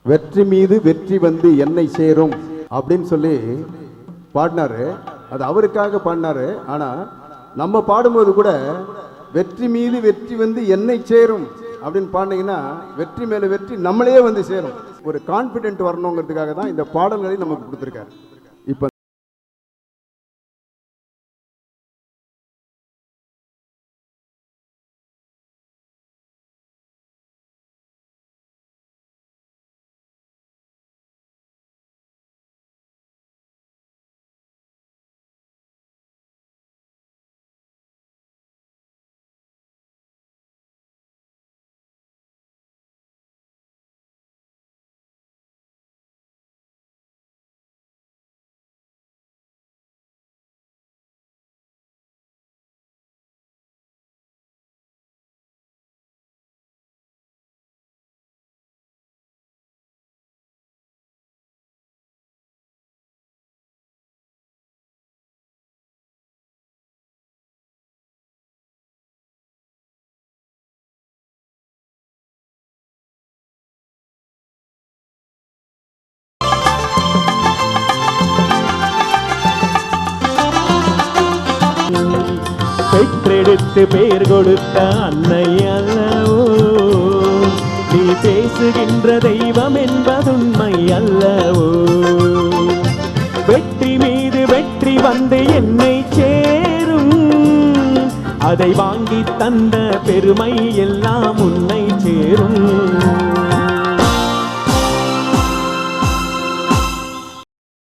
வெற்றி மீது வெற்றி வந்து என்னை சேரும் அப்படின்னு சொல்லி பாடினாரு. அது அவருக்காக பாடினாரு. ஆனா நம்ம பாடும்போது கூட வெற்றி மீது வெற்றி வந்து என்னை சேரும் அப்படின்னு பாடினீங்கன்னா வெற்றி மேல வெற்றி நம்மளே வந்து சேரும். ஒரு கான்பிடென்ட் வரணுங்கிறதுக்காக தான் இந்த பாடல்களை நமக்கு கொடுத்துருக்காரு. இப்ப பெற்றெடுத்து பெயர் கொடுத்த அன்னை அல்லவோ, நீ பேசுகின்ற தெய்வம் என்பதுண்மை அல்லவோ. வெற்றி மீது வெற்றி வந்து என்னை சேரும், அதை வாங்கி தந்த பெருமை எல்லாம் உன்னை சேரும்.